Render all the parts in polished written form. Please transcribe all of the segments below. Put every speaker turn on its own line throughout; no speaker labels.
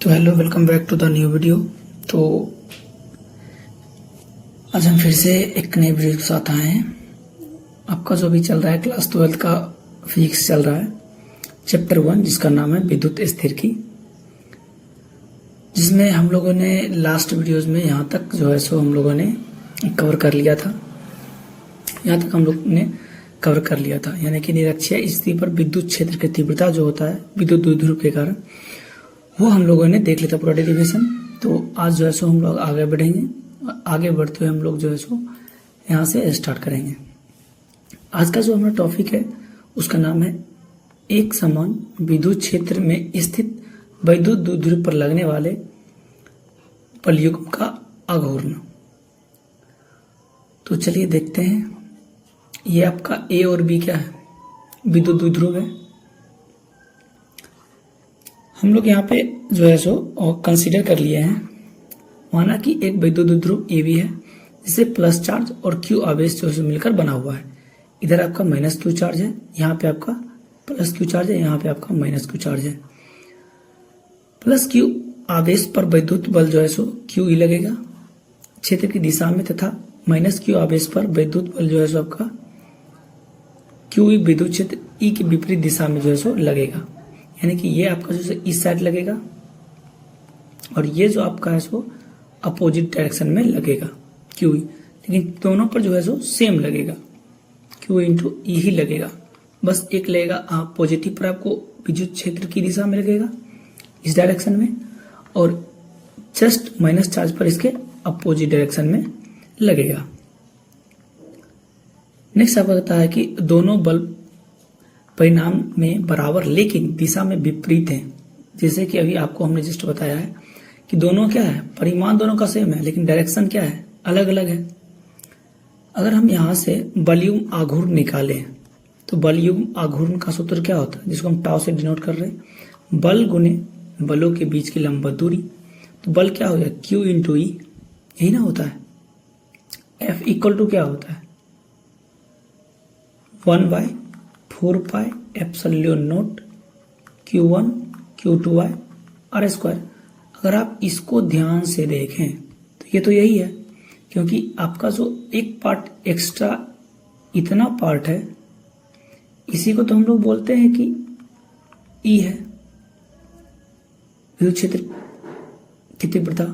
तो hello, welcome back to the new video. तो आज हम फिर से एक नए वीडियो के साथ आए हैं। आपका जो भी चल रहा है क्लास 12 का फिजिक्स चल रहा है, चैप्टर 1, जिसका नाम है विद्युत स्थितिकी, जिसमें हम लोगों ने लास्ट वीडियोस में यहाँ तक जो है सो हम लोगों ने कवर कर लिया था। यहाँ तक हम लोग ने कवर कर लिया था, यानी कि निरक्षीय स्थिति पर विद्युत क्षेत्र की तीव्रता जो होता है विद्युत द्विध्रुव के कारण, वो हम लोगों ने देख लिया था पूरा डेरिवेशन। तो आज जो है सो हम लोग आगे बढ़ेंगे। आगे बढ़ते हुए हम लोग जो है सो यहाँ से स्टार्ट करेंगे। आज का जो हमारा टॉपिक है उसका नाम है एक समान विद्युत क्षेत्र में स्थित विद्युत द्विध्रुव पर लगने वाले बलयुग्म का आघूर्ण। तो चलिए देखते हैं। ये आपका ए और बी क्या है, विद्युत द्विध्रुव है। हम लोग यहाँ पे जो है सो कंसीडर कर लिए हैं, माना कि एक विद्युत द्विध्रुव ए बी है जिसे प्लस चार्ज और क्यू आवेश जो है मिलकर बना हुआ है। इधर आपका माइनस क्यू चार्ज है, यहाँ पे आपका प्लस क्यू चार्ज है, यहाँ पे आपका माइनस क्यू चार्ज है। प्लस क्यू आवेश पर विद्युत बल जो है सो क्यू ई लगेगा क्षेत्र की दिशा में, तथा माइनस क्यू आवेश पर विद्युत बल जो है सो आपका क्यू ई विद्युत क्षेत्र ई की विपरीत दिशा में जो है सो लगेगा। यानी कि ये आपका जो है इस साइड लगेगा और ये जो आपका है सो अपोजिट डायरेक्शन में लगेगा क्यू ई, लेकिन दोनों पर जो है सो सेम लगेगा, क्यू इंटू ई ही लगेगा। बस एक लगेगा पॉजिटिव पर आपको विद्युत क्षेत्र की दिशा में लगेगा इस डायरेक्शन में, और जस्ट माइनस चार्ज पर इसके अपोजिट डायरेक्शन में लगेगा। नेक्स्ट आपका कहता है कि दोनों बल परिणाम में बराबर लेकिन दिशा में विपरीत हैं। जैसे कि अभी आपको हमने जस्ट बताया है कि दोनों क्या है, परिमाण दोनों का सेम है लेकिन डायरेक्शन क्या है, अलग अलग है। अगर हम यहाँ से बलयुग्म आघूर्ण निकालें तो बलयुग्म आघूर्ण का सूत्र क्या होता है, जिसको हम टाउ से डिनोट कर रहे हैं, बल गुने बलों के बीच की लंबवत दूरी। तो बल क्या हो गया, क्यू इंटू ई, यही ना होता है। एफ इक्वल टू क्या होता है, 1/4 pi epsilon naught Q1 Q2 R square. अगर आप इसको ध्यान से देखें तो ये तो यही है, क्योंकि आपका जो एक पार्ट एक्स्ट्रा इतना पार्ट है, इसी को तो हम लोग बोलते हैं कि ई है, विद्युत क्षेत्र की तीव्रता,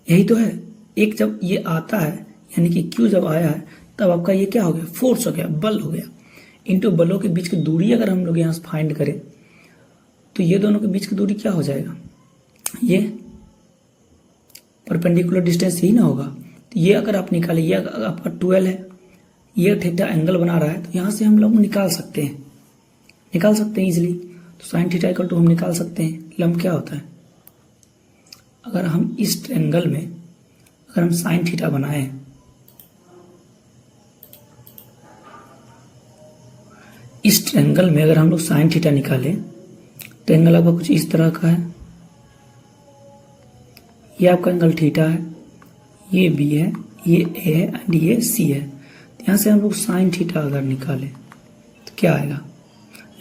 यही तो है। एक जब ये आता है यानी कि Q जब आया है तब आपका ये क्या हो गया, फोर्स हो गया, बल हो गया, इनटू बलों के बीच की दूरी अगर हम लोग यहाँ से फाइंड करें तो ये दोनों के बीच की दूरी क्या हो जाएगा, ये परपेंडिकुलर डिस्टेंस ही ना होगा। तो ये अगर आप निकाले, ये आपका 12 है, ये थीटा एंगल बना रहा है, तो यहाँ से हम लोग निकाल सकते हैं इजिली। तो साइन थीटा इक्वल टू हम निकाल सकते हैं, लंब क्या होता है, अगर हम इस ट्रायंगल में अगर हम साइन थीटा बनाएं, इस ट्रायंगल में अगर हम लोग साइन थीटा निकालें, ट्रायंगल आपका कुछ इस तरह का है, ये आपका एंगल थीटा है, ये बी है, ये ए है एंड ये सी है। तो यहाँ से हम लोग साइन थीटा अगर निकालें तो क्या आएगा,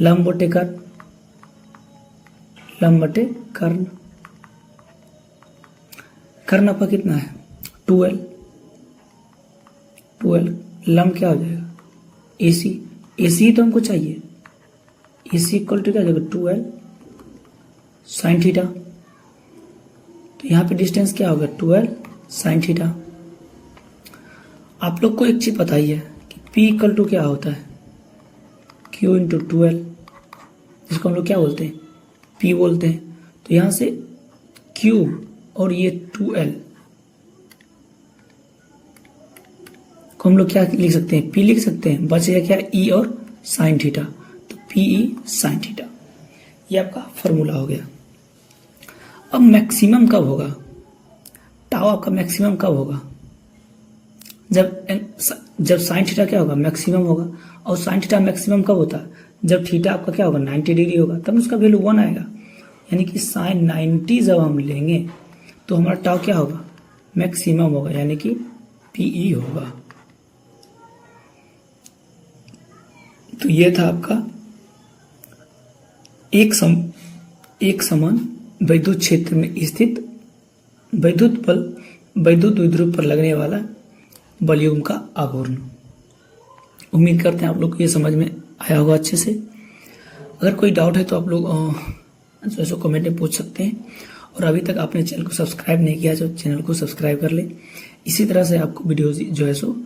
लंब बटे कर्ण, लंब बटे कर्ण। कर्ण आपका कितना है, 12, लंब क्या हो जाएगा, AC, AC तो हमको चाहिए, AC इक्वल टू क्या हो जाएगा, 12 साइन थीटा। तो यहाँ पे डिस्टेंस क्या होगा, 12 साइन थीटा। आप लोग को एक चीज पता ही है कि P इक्वल टू क्या होता है, Q इंटू 12, जिसको हम लोग क्या बोलते हैं, P बोलते हैं। तो यहाँ से Q और ये 2L को हम लोग क्या लिख सकते हैं, P लिख सकते हैं, बचेगा क्या, E और साइन थीटा। तो PE साइन थीटा, ये आपका फॉर्मूला हो गया। अब मैक्सिमम कब होगा, टाउ आपका मैक्सिमम कब होगा, जब साइन थीटा क्या होगा, मैक्सिमम होगा। और साइन थीटा मैक्सिमम कब होता है, जब थीटा आपका क्या होगा, 90 डिग्री होगा, तब उसका वैल्यू 1 आएगा। यानी कि साइन 90 जब हम लेंगे तो हमारा टाउ क्या होगा, मैक्सिमम होगा, यानी कि PE होगा। तो ये था आपका एक समान वैद्युत क्षेत्र में स्थित वैद्युत द्विध्रुव पर लगने वाला बलयुग्म का आघूर्ण। उम्मीद करते हैं आप लोग को ये समझ में आया होगा अच्छे से। अगर कोई डाउट है तो आप लोग जो है सो कमेंट में पूछ सकते हैं। और अभी तक आपने चैनल को सब्सक्राइब नहीं किया तो चैनल को सब्सक्राइब कर ले। इसी तरह से आपको वीडियो जो है सो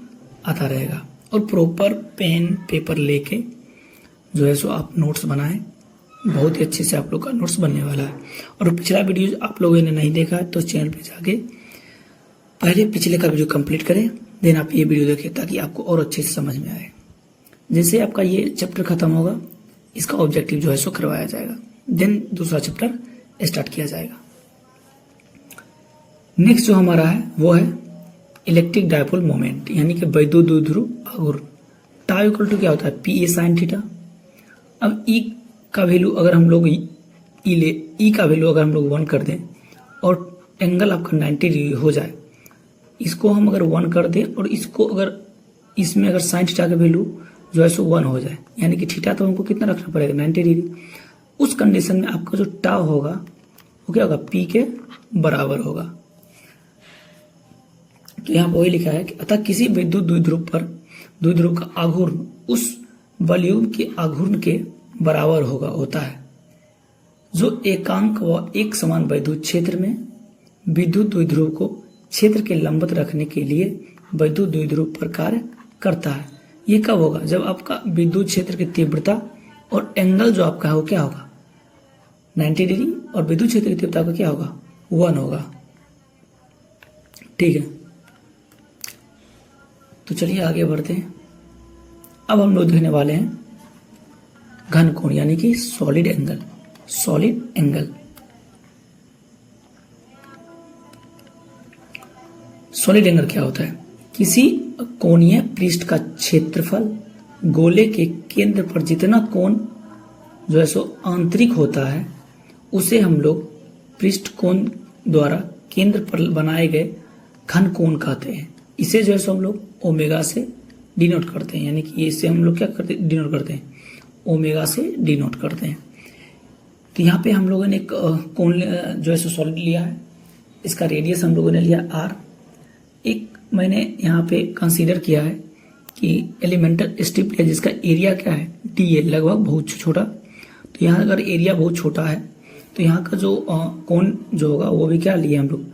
आता रहेगा। और प्रॉपर पेन पेपर लेके जो है सो आप नोट्स बनाएं। बहुत ही अच्छे से आप लोग का नोट्स बनने वाला है। और पिछला वीडियो आप लोगों ने नहीं देखा है तो चैनल पे जाके पहले पिछले का वीडियो कंप्लीट करें, देन आप ये वीडियो देखें ताकि आपको और अच्छे से समझ में आए। जैसे आपका ये चैप्टर खत्म होगा, इसका ऑब्जेक्टिव जो है सो करवाया जाएगा, देन दूसरा चैप्टर स्टार्ट किया जाएगा। नेक्स्ट जो हमारा है वो है इलेक्ट्रिक डायपोल मोमेंट, यानी कि वैद्युत द्विध्रुव आघूर्ण। टाउ इक्वल टू क्या होता है, पी ए साइन थीटा। अब ई का वैल्यू अगर हम लोग ई का वैल्यू अगर हम लोग 1 कर दें और एंगल आपका 90 डिग्री हो जाए, इसको हम अगर 1 कर दें और इसको अगर इसमें अगर साइन थीटा का वैल्यू जो है सो 1 हो जाए, यानी कि थीटा तो हमको कितना रखना पड़ेगा 90 डिग्री। उस कंडीशन में आपका जो टाउ होगा वो क्या होगा, पी के बराबर होगा। तो यहाँ पर वही लिखा है कि अतः किसी विद्युत द्विध्रुव का आघूर्ण उस बलयुग्म के आघूर्ण के बराबर होता है जो एकांक व एक समान वैद्युत क्षेत्र में विद्युत द्विध्रुव को क्षेत्र के लंबवत रखने के लिए वैद्युत द्विध्रुव पर कार्य करता है। ये कब होगा, जब आपका विद्युत क्षेत्र की तीव्रता और एंगल जो आपका है वो क्या होगा 90 डिग्री, और विद्युत क्षेत्र की तीव्रता का क्या होगा 1 होगा। ठीक है, तो चलिए आगे बढ़ते हैं। अब हम लोग देखने वाले हैं घन कोण, यानी कि सॉलिड एंगल। सॉलिड एंगल क्या होता है, किसी कोणीय पृष्ठ का क्षेत्रफल गोले के केंद्र पर जितना कोण जो है सो आंतरिक होता है उसे हम लोग पृष्ठ कोण द्वारा केंद्र पर बनाए गए घन कोण कहते हैं। इसे जो है सो हम लोग ओमेगा से डिनोट करते हैं, यानी कि इसे हम लोग क्या करते हैं, डिनोट करते हैं, ओमेगा से डिनोट करते हैं। तो यहाँ पे हम लोगों ने एक कोण जो है सो सॉलिड लिया है, इसका रेडियस हम लोगों ने लिया आर। एक मैंने यहाँ पे कंसीडर किया है कि एलिमेंटल स्ट्रिप लिया जिसका एरिया क्या है डी ए, लगभग बहुत छोटा। तो यहाँ अगर एरिया बहुत छोटा है तो यहाँ का जो कोण जो होगा वो भी क्या लिए हम लोग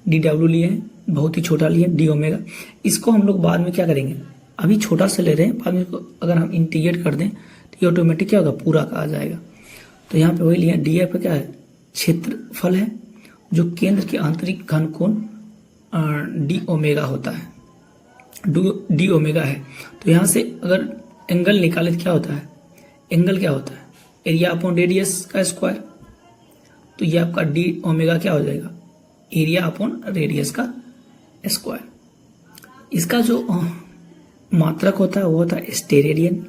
डी डब्ल्यू लिए हैं, बहुत ही छोटा लिए डी ओमेगा। इसको हम लोग बाद में क्या करेंगे, अभी छोटा से ले रहे हैं, बाद में अगर हम इंटीग्रेट कर दें तो ये ऑटोमेटिक क्या होगा पूरा का आ जाएगा। तो यहाँ पे वही लिया डी एफ क्या है, क्षेत्रफल है जो केंद्र के आंतरिक घन कोण डी ओमेगा होता है, डी ओमेगा है। तो यहाँ से अगर एंगल निकाले तो क्या होता है, एंगल क्या होता है एरिया अपॉन रेडियस का स्क्वायर। तो ये आपका डी ओमेगा क्या हो जाएगा, एरिया अपॉन रेडियस का स्क्वायर। इसका जो मात्रक होता है वो होता है स्टेरेडियन।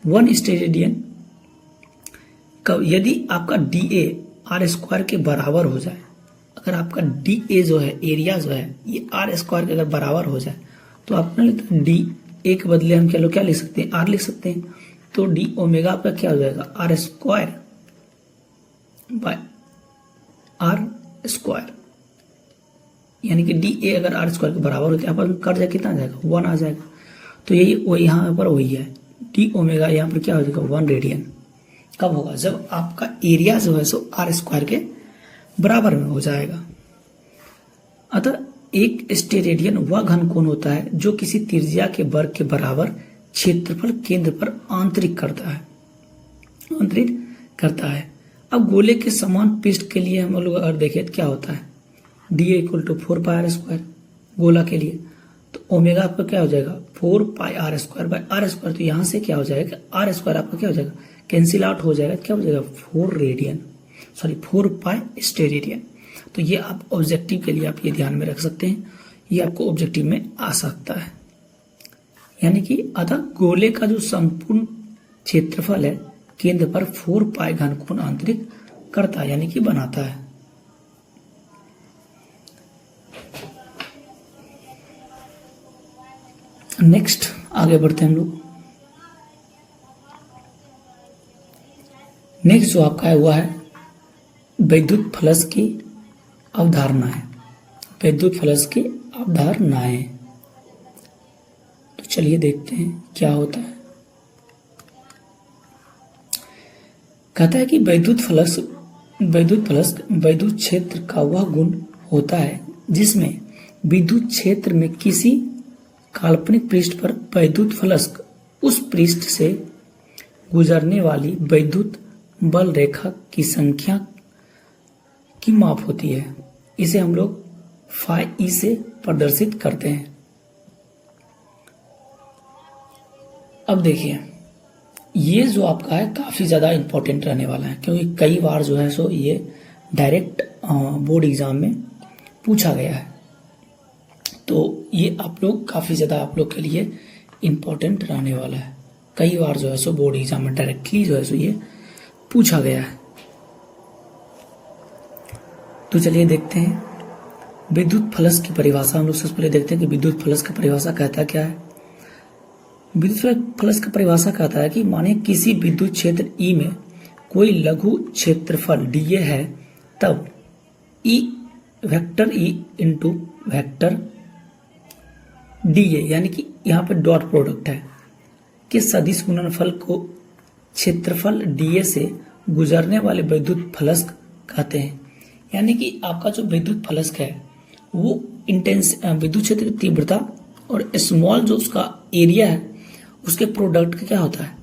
1 स्टेरेडियन कब, यदि आपका डी ए आर स्क्वायर के बराबर हो जाए, अगर आपका डी ए जो है एरिया जो है ये आर स्क्वायर के अगर बराबर हो जाए तो आपने डी ए के बदले हम क्या लिख सकते हैं, आर लिख सकते हैं। तो डी ओमेगा आपका क्या हो जाएगा, R square by are square, यानी कि डी ए अगर आर स्क्वायर के बराबर होते हैं यहाँ पर कट जाए कितना आ जाएगा 1 आ जाएगा। तो यही वो यहाँ पर वही है, डी ओमेगा यहाँ पर क्या हो जाएगा 1 रेडियन। कब होगा, जब आपका एरिया जो है सो आर स्क्वायर के बराबर में हो जाएगा। अतः एक स्टेरेडियन वह घन कोण होता है जो किसी त्रिज्या के वर्ग के बराबर क्षेत्रफल केंद्र पर आंतरिक करता है। अब गोले के समान पृष्ठ के लिए हम लोग अगर देखें तो क्या होता है, D equal to 4 pi are square गोला के लिए। तो ओमेगा आपका क्या हो जाएगा 4 pi are square by are square. तो यहां से क्या हो जाएगा, आर स्क्वायर आपका क्या हो जाएगा कैंसिल आउट हो जाएगा, क्या हो जाएगा 4 पाई स्टेरेडियन। तो ये आप ऑब्जेक्टिव के लिए आप ये ध्यान में रख सकते हैं, ये आपको ऑब्जेक्टिव में आ सकता है। यानी कि अतः गोले का जो संपूर्ण क्षेत्रफल है केंद्र पर 4 पाई घन कोण आंतरिक करता है, यानी कि बनाता है। नेक्स्ट आगे बढ़ते हैं हम लोग। नेक्स्ट जो आपका है वह है वैद्युत फ्लक्स की अवधारणाएं। वैद्युत फ्लक्स की अवधारणाएं, तो चलिए देखते हैं क्या होता है। कहता है कि वैद्युत क्षेत्र का वह गुण होता है जिसमें विद्युत क्षेत्र में किसी काल्पनिक पृष्ठ पर वैद्युत फ्लक्स उस पृष्ठ से गुजरने वाली वैद्युत बल रेखा की संख्या की माप होती है। इसे हम लोग फाई ई से प्रदर्शित करते हैं। अब देखिए, ये जो आपका है काफी ज्यादा इंपॉर्टेंट रहने वाला है, क्योंकि कई बार जो है सो ये डायरेक्ट बोर्ड एग्जाम में पूछा गया है। तो ये आप लोग के लिए इंपॉर्टेंट रहने वाला है। कई बार जो है सो बोर्ड एग्जाम में डायरेक्टली जो है सो ये पूछा गया है। तो चलिए देखते हैं विद्युत फ्लक्स की परिभाषा। हम लोग सबसे पहले देखते हैं कि विद्युत फ्लक्स की परिभाषा कहता क्या है। विद्युत फ्लक्स की परिभाषा कहता है कि माने किसी विद्युत क्षेत्र ई में कोई लघु क्षेत्रफल डीए है, तब vector E into vector DA, यानी कि यहाँ पे डॉट प्रोडक्ट है, के सदिश गुणनफल को क्षेत्रफल डीए से गुजरने वाले विद्युत फ्लक्स कहते हैं। यानी कि आपका जो विद्युत फ्लक्स है वो विद्युत क्षेत्र की तीव्रता और स्मॉल जो उसका एरिया है उसके प्रोडक्ट का क्या होता है,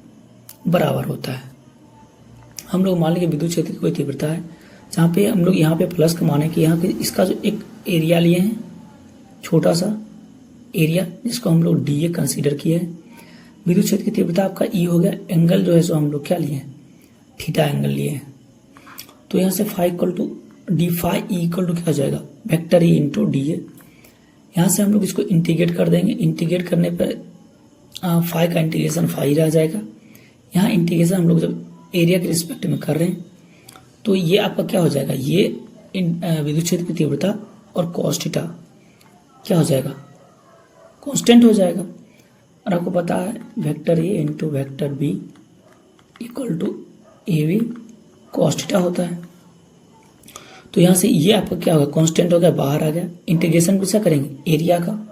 बराबर होता है। हम लोग मान लीजिए विद्युत क्षेत्र की कोई तीव्रता है, जहाँ पे हम लोग यहाँ पे फ्लक्स का माने कि यहाँ पे इसका जो एक एरिया लिए हैं, छोटा सा एरिया, जिसको हम लोग डीए कंसीडर किए हैं। विद्युत क्षेत्र की तीव्रता आपका ई हो गया, एंगल जो है सो हम लोग क्या लिए हैं, थीटा एंगल लिए हैं। तो यहाँ से phi equal to d phi E equal to क्या हो जाएगा, vector E into d A. यहाँ से हम लोग इसको इंटीग्रेट कर देंगे। इंटीग्रेट करने पर फाई का इंटीग्रेशन फाई रह जाएगा। यहाँ इंटीग्रेशन हम लोग जब एरिया के रिस्पेक्ट में कर रहे हैं तो ये आपका क्या हो जाएगा, ये विद्युत क्षेत्र की तीव्रता और कॉस थीटा क्या हो जाएगा, कांस्टेंट हो जाएगा। और आपको पता है vector A into vector B equal to A B cos theta होता है। तो यहाँ से ये आपका क्या होगा, कांस्टेंट हो गया, बाहर आ गया। इंटीग्रेशन किसका करेंगे, एरिया का।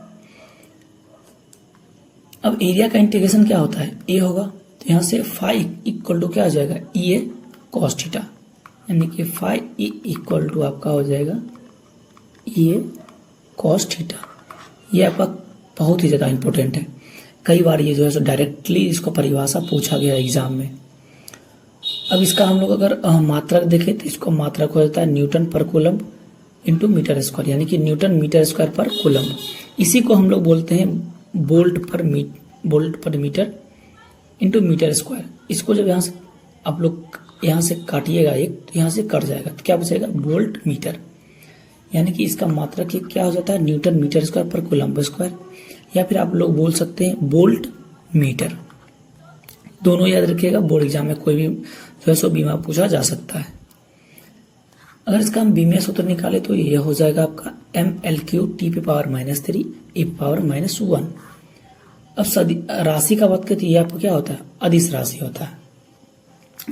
अब एरिया का इंटीग्रेशन क्या होता है, ए होगा। तो यहाँ से फाई इक्वल टू क्या हो जाएगा, ई ए कॉस थीटा, यानी कि फाई ई इक्वल टू आपका हो जाएगा ई ए कॉस थीटा। ये आपका बहुत ही ज़्यादा इंपॉर्टेंट है। कई बार ये जो है सो डायरेक्टली इसको परिभाषा पूछा गया एग्जाम में। अब इसका हम लोग अगर मात्रक देखें तो इसको मात्रक हो जाता है न्यूटन पर कूलम इंटू मीटर स्क्वायर, यानी कि न्यूटन मीटर स्क्वायर पर कूलम। इसी को हम लोग बोलते हैं बोल्ट पर मीटर इंटू मीटर स्क्वायर। इसको जब यहाँ से आप लोग यहाँ से काटिएगा एक, तो यहाँ से कट जाएगा, तो क्या बचेगा, वोल्ट मीटर। यानी कि इसका मात्रक क्या हो जाता है, न्यूटन मीटर स्क्वायर पर कूलम्ब स्क्वायर, या फिर आप लोग बोल सकते हैं वोल्ट मीटर। दोनों याद रखिएगा, बोर्ड एग्जाम में कोई भी जो है सो बीमा पूछा जा सकता है। अगर इसका हम बीमिया सूत्र निकाले तो ये हो जाएगा आपका ML³ T⁻³ E⁻⁻1। अब राशि का बात करें तो ये आपको क्या होता है, अदिश राशि होता है।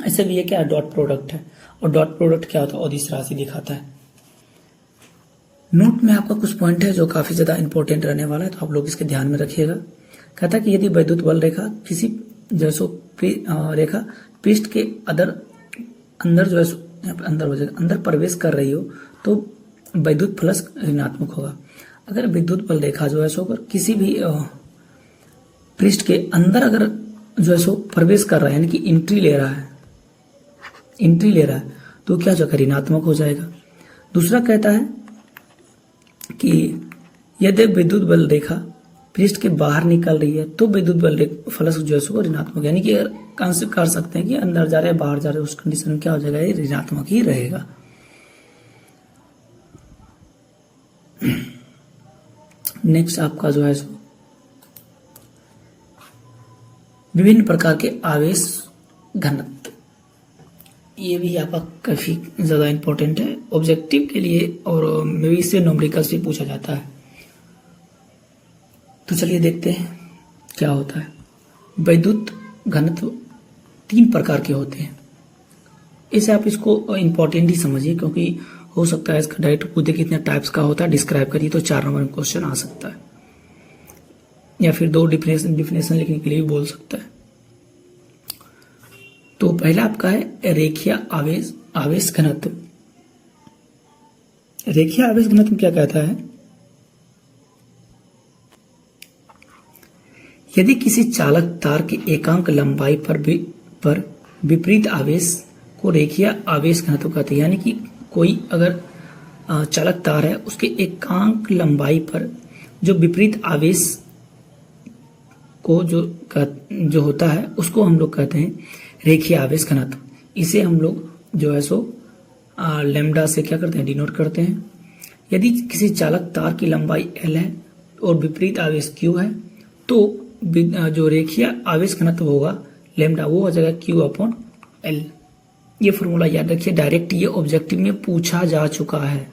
ऐसे भी ये क्या है, डॉट प्रोडक्ट है, और डॉट प्रोडक्ट क्या होता है, अदिश राशि दिखाता है। नोट में आपका कुछ पॉइंट है जो काफी ज्यादा इंपॉर्टेंट रहने वाला है, तो आप लोग इसके ध्यान में रखिएगा। कहता है कि यदि वैद्युत बल रेखा किसी जो है रेखा पृष्ठ के अंदर जो है अंदर हो जाएगा, अंदर प्रवेश कर रही हो तो वैद्युत फ्लक्स ऋणात्मक होगा। अगर विद्युत बल रेखा जो है सो अगर किसी भी पृष्ठ के अंदर अगर जो है सो प्रवेश कर रहा है, यानी कि एंट्री ले रहा है, तो क्या जो ऋणात्मक हो जाएगा। दूसरा कहता है कि यदि विद्युत बल रेखा पृष्ठ के बाहर निकल रही है तो विद्युत बल फ्लक्स जो है सो ऋणात्मक, यानी कि कर सकते हैं कि अंदर जा रहे हैं बाहर जा रहे हैं, उस कंडीशन में क्या हो जाएगा, ये ऋणात्मक ही रहेगा। नेक्स्ट आपका जो है सो विभिन्न प्रकार के आवेश घनत्व, ये भी आपका काफी ज्यादा इंपॉर्टेंट है ऑब्जेक्टिव के लिए, और मे भी इससे न्यूमेरिकल्स भी पूछा जाता है। तो चलिए देखते हैं क्या होता है। वैद्युत घनत्व 3 प्रकार के होते हैं। इसे आप इसको इम्पोर्टेंट ही समझिए, क्योंकि हो सकता है इसका डायरेक्ट पूछे कितने टाइप्स का होता है, डिस्क्राइब करिए, तो 4 नंबर में क्वेश्चन आ सकता है, या फिर 2 डिफिनेशन लिखने के लिए भी बोल सकता है। तो पहला आपका है रेखीय आवेश घनत्व। रेखीय आवेश घनत्व क्या कहता है? यदि किसी चालक तार की एकांक लंबाई पर विपरीत आवेश को रेखीय आवेश घनत्व कहते हैं। यानी कि कोई अगर चालक तार है, उसके एकांक लंबाई पर जो विपरीत आवेश को जो होता है उसको हम लोग कहते हैं रेखीय आवेश घनत्व। इसे हम लोग जो है सो लैम्डा से क्या करते हैं, डिनोट करते हैं। यदि किसी चालक तार की लंबाई L है और विपरीत आवेश Q है, तो जो रेखीय आवेश घनत्व होगा लैम्डा, वो हो जाएगा Q/L। ये फॉर्मूला याद रखिए, डायरेक्ट ये ऑब्जेक्टिव में पूछा जा चुका है,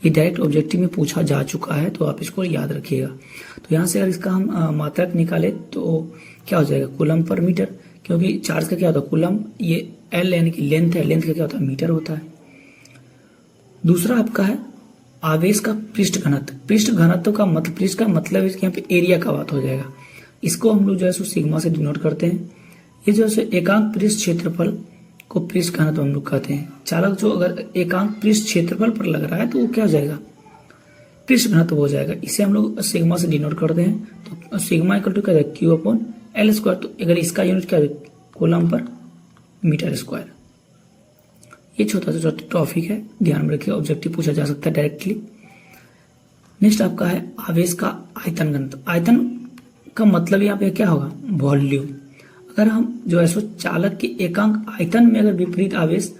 ये डायरेक्ट ऑब्जेक्टिव में पूछा जा चुका है, तो आप इसको याद रखिएगा। तो यहाँ से अगर इसका हम मात्रक निकाले तो क्या हो जाएगा, कूलम पर मीटर, क्योंकि चार्ज का क्या होता है कूलम, ये L यानी कि लेंथ है, लेंथ का क्या होता है मीटर होता है। दूसरा आपका है आवेश का पृष्ठ घनत्व। पृष्ठ घनत्व का मतलब, पृष्ठ का मतलब यहाँ पे एरिया का बात हो जाएगा। इसको हम लोग जो है सो सिग्मा से डिनोट करते हैं। ये जो है एकांक पृष्ठ क्षेत्रफल को पृष्ठ घनत्व हम लोग कहते हैं। चालक जो अगर एकांक पृष्ठ क्षेत्रफल पर लग रहा है तो वो क्या हो जाएगा, पृष्ठ घनत्व हो जाएगा। इसे हम लोग सिग्मा से डिनोट करते हैं। तो सिग्मा इक्वल टू क्या है Q/L²। तो अगर इसका यूनिट क्या है कूलम पर मीटर स्क्वायर। ये छोटा सा टॉपिक है, ध्यान में रखिए, ऑब्जेक्टिव पूछा जा सकता है डायरेक्टली। नेक्स्ट आपका है आवेश का आयतन घनत्व। आयतन का मतलब यहाँ पे क्या होगा, वॉल्यूम। अगर हम जो है सो चालक के एकांक आयतन में अगर विपरीत आवेश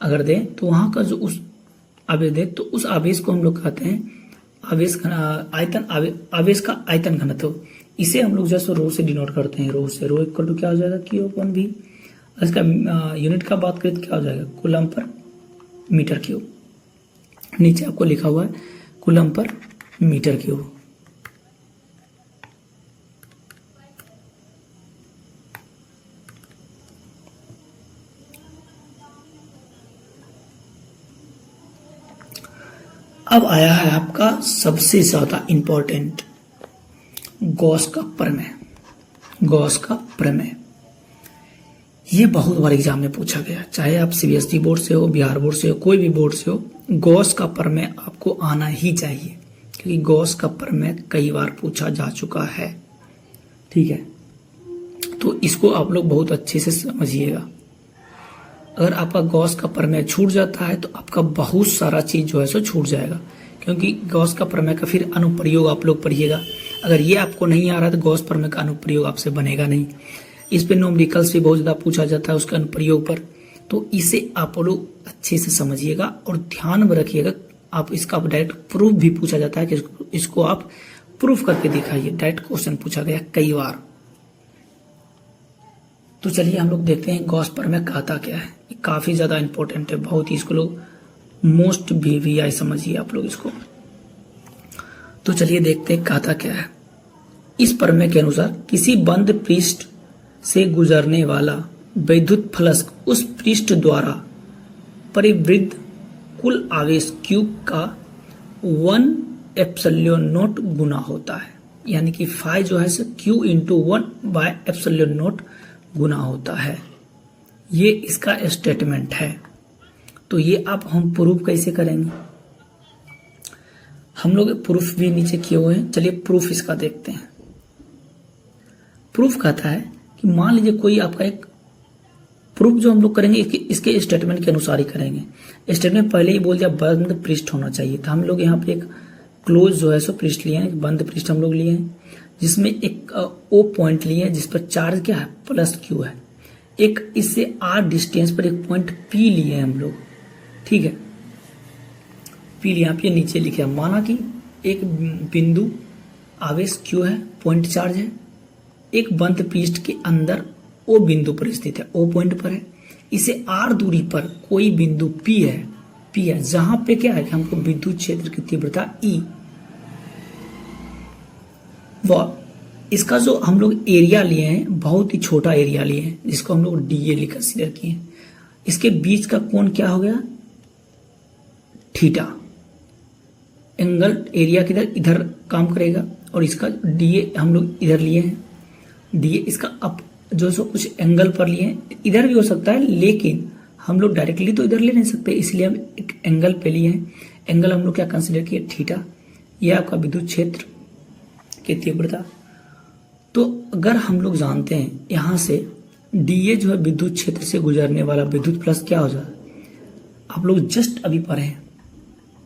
अगर दें, तो वहां का जो उस आवेश दे, तो उस आवेश को हम लोग कहते हैं आवेश का आयतन घनत्व। इसे हम लोग जो है सो रो से डिनोट करते हैं। रो से, रो इक्वल टू क्या हो जाएगा Q/V। इसका यूनिट का बात करें तो क्या हो जाएगा कूलम पर मीटर क्यूब। नीचे आपको लिखा हुआ है कूलम पर मीटर क्यूब। अब आया है आपका सबसे ज्यादा इंपॉर्टेंट, गॉस का प्रमेय। गॉस का प्रमेय ये बहुत बार एग्जाम में पूछा गया, चाहे आप CBSE बोर्ड से हो, बिहार बोर्ड से हो, कोई भी बोर्ड से हो, गॉस का प्रमेय आपको आना ही चाहिए, क्योंकि गॉस का प्रमेय कई बार पूछा जा चुका है। ठीक है, तो इसको आप लोग बहुत अच्छे से समझिएगा। अगर आपका गॉस का प्रमेय छूट जाता है तो आपका बहुत सारा चीज जो है सो छूट जाएगा, क्योंकि गॉस का प्रमेय का फिर अनुप्रयोग आप लोग पढ़िएगा। अगर ये आपको नहीं आ रहा तो गॉस प्रमेय का अनुप्रयोग आपसे बनेगा नहीं। इस पे न्यूमेरिकल्स भी बहुत ज्यादा पूछा जाता है उसके अनुप्रयोग पर, तो इसे आप लोग अच्छे से समझिएगा और ध्यान में रखिएगा। आप इसका डायरेक्ट प्रूफ भी पूछा जाता है कि इसको आप प्रूफ करके दिखाइए। डायरेक्ट क्वेश्चन पूछा गया कई बार। तो चलिए हम लोग देखते हैं गॉस प्रमेय कहता क्या है। ये काफी ज्यादा इंपॉर्टेंट है, बहुत ही इसको लोग मोस्ट VVI समझिए आप लोग इसको। तो चलिए देखते हैं कहता क्या है। इस प्रमेय के अनुसार किसी बंद पृष्ठ से गुजरने वाला वैद्युत फलक उस पृष्ठ द्वारा परिवृद्ध कुल आवेश Q का 1ε0 गुना होता है। यानी कि फाई जो है Q × 1/ε0 गुना होता है। ये इसका स्टेटमेंट है। तो ये आप हम प्रूफ कैसे करेंगे, हम लोग प्रूफ भी नीचे किए हुए हैं। चलिए प्रूफ इसका देखते हैं। प्रूफ कहता है कि मान लीजिए कोई आपका एक प्रूफ जो हम लोग करेंगे इसके स्टेटमेंट के अनुसार ही करेंगे। स्टेटमेंट पहले ही बोल दिया बंद पृष्ठ होना चाहिए था। हम लोग यहाँ पे एक क्लोज जो है सो पृष्ठ लिए हैं, बंद पृष्ठ हम लोग लिए हैं, जिसमें एक O पॉइंट लिए हैं जिस पर चार्ज क्या है +Q है। एक इससे R डिस्टेंस पर एक पॉइंट P लिए हैं हम लोग। ठीक है, P यहाँ पे नीचे लिखे हैं। माना कि एक बिंदु आवेश Q है, पॉइंट चार्ज है, एक बंद पृष्ठ के अंदर O बिंदु पर स्थित है, O पॉइंट पर है। इसे R दूरी पर कोई बिंदु P है जहां पे क्या है कि हमको विद्युत क्षेत्र की तीव्रता E, वह इसका जो हम लोग एरिया लिए हैं बहुत ही छोटा एरिया लिए हैं, जिसको हम लोग DA कंसीडर किए हैं। इसके बीच का कोण क्या हो गया, थीटा। एंगल एरिया किधर, इधर काम करेगा, और इसका डीए हम लोग इधर लिए हैं, डीए इसका अप जो सो कुछ एंगल पर लिए हैं, इधर भी हो सकता है, लेकिन हम लोग डायरेक्टली तो इधर ले नहीं सकते, इसलिए हम एक एंगल पे लिए हैं। एंगल हम लोग क्या कंसिडर किए, थीटा। यह आपका विद्युत क्षेत्र की तीव्रता। तो अगर हम लोग जानते हैं यहां से डीए जो है विद्युत क्षेत्र से गुजरने वाला विद्युत प्लस क्या हो जाए, आप लोग जस्ट अभी पढ़े हैं,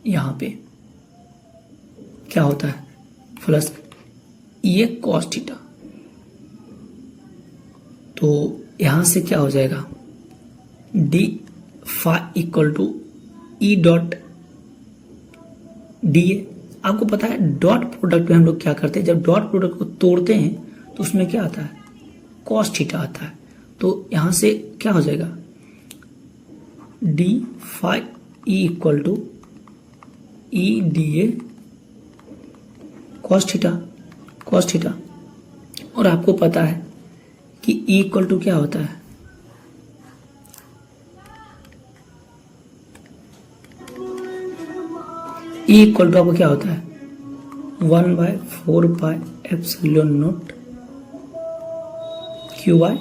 यहां पे क्या होता है, प्लस ये कॉस थीटा। तो यहां से क्या हो जाएगा, d phi equal to E dot dA. आपको पता है डॉट प्रोडक्ट में हम लोग क्या करते हैं, जब डॉट प्रोडक्ट को तोड़ते हैं तो उसमें क्या आता है, कॉस थीटा आता है। तो यहां से क्या हो जाएगा, d phi E equal to E d A cos theta. और आपको पता है कि ई इक्वल टू क्या होता है, ई इक्वल टू आपको क्या होता है, 1/4 epsilon naught q by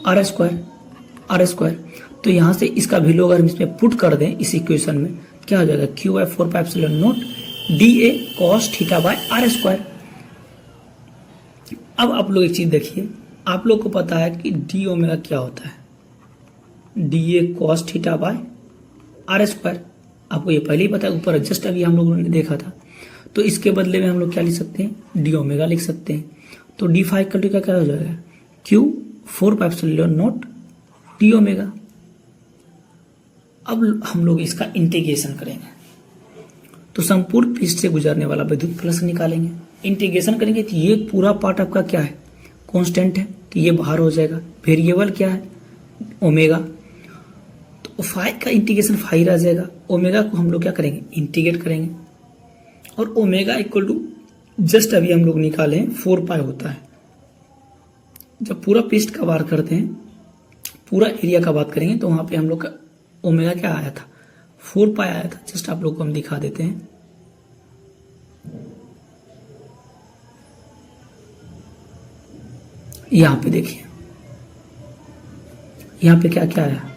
are square. तो यहां से इसका वैल्यू अगर हम इसमें पुट कर दें इस इक्वेशन में, क्या हो जाएगा, Q/4 epsilon naught d A cos theta by are square. अब आप लोग एक चीज देखिए, आप लोग को पता है कि डी ओमेगा क्या होता है, d A cos theta by are square. आपको ये पहले ही पता है, ऊपर जस्ट अभी हम लोगों ने देखा था। तो इसके बदले में हम लोग क्या लिख सकते हैं, डी ओमेगा लिख सकते हैं। तो डी फाई इक्वल टू क्या हो जाएगा, Q/4 epsilon naught D omega. अब हम लोग इसका इंटीग्रेशन करेंगे, तो संपूर्ण पृष्ठ से गुजरने वाला विद्युत प्लस निकालेंगे। इंटीग्रेशन करेंगे तो ये पूरा पार्ट आपका क्या है, कांस्टेंट है, तो ये बाहर हो जाएगा। वेरिएबल क्या है, ओमेगा। तो फाई का इंटीग्रेशन फाई रह जाएगा, ओमेगा को हम लोग क्या करेंगे, इंटीग्रेट करेंगे। और ओमेगा इक्वल टू जस्ट अभी हम लोग निकाले 4 पाई होता है। जब पूरा पृष्ठ का बात करते हैं, पूरा एरिया का बात करेंगे, तो वहां पे हम लोग का ओमेगा क्या आया था, 4 पाई आया था। जस्ट आप लोग को हम दिखा देते हैं, यहां पे देखिए, यहां पे क्या क्या आया,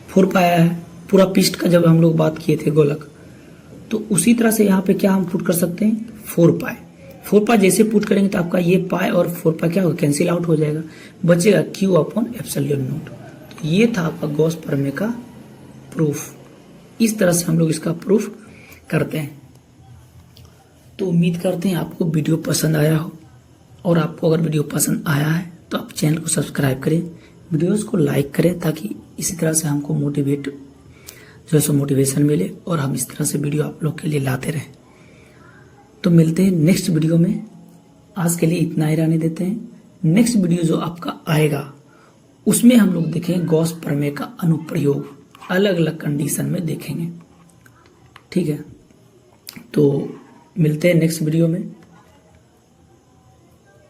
4 पाई आया है। पूरा पृष्ठ का जब हम लोग बात किए थे गोलक, तो उसी तरह से यहाँ पे क्या हम पुट कर सकते हैं, 4 पाई। 4 पाई जैसे पुट करेंगे तो आपका ये पाई और 4 पाई क्या होगा, कैंसिल आउट हो जाएगा, बचेगा Q/एप्सिलॉन नॉट। तो ये था आपका गॉस प्रमेय का प्रूफ। इस तरह से हम लोग इसका प्रूफ करते हैं। तो उम्मीद करते हैं आपको वीडियो पसंद आया हो, और आपको अगर वीडियो पसंद आया है तो आप चैनल को सब्सक्राइब करें, वीडियोस को लाइक करें, ताकि इसी तरह से हमको मोटिवेशन मिले और हम इस तरह से वीडियो आप लोग के लिए लाते रहें। तो मिलते हैं नेक्स्ट वीडियो में। आज के लिए इतना ही रहने देते हैं। नेक्स्ट वीडियो जो आपका आएगा उसमें हम लोग देखेंगे गॉस प्रमेय का अनुप्रयोग, अलग अलग कंडीशन में देखेंगे। ठीक है, तो मिलते हैं नेक्स्ट वीडियो में।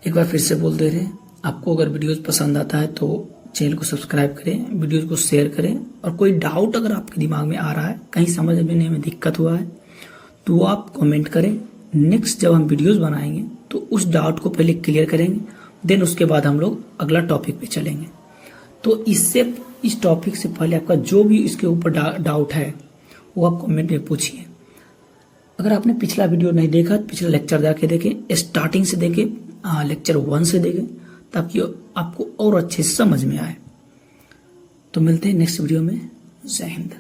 एक बार फिर से बोल दे रहे हैं, आपको अगर वीडियोस पसंद आता है तो चैनल को सब्सक्राइब करें, वीडियोस को शेयर करें, और कोई डाउट अगर आपके दिमाग में आ रहा है, कहीं समझने में दिक्कत हुआ है, तो आप कमेंट करें। नेक्स्ट जब हम वीडियोस बनाएंगे तो उस डाउट को पहले क्लियर करेंगे, देन उसके बाद हम लोग अगला टॉपिक पे चलेंगे। तो इस टॉपिक से पहले आपका जो भी इसके ऊपर डाउट है वो आप कमेंट में पूछिए। अगर आपने पिछला वीडियो नहीं देखा, पिछला लेक्चर जाके देखें, स्टार्टिंग से देखें, लेक्चर 1 से देखें, ताकि आपको और अच्छे से समझ में आए। तो मिलते हैं नेक्स्ट वीडियो में। जय हिंद।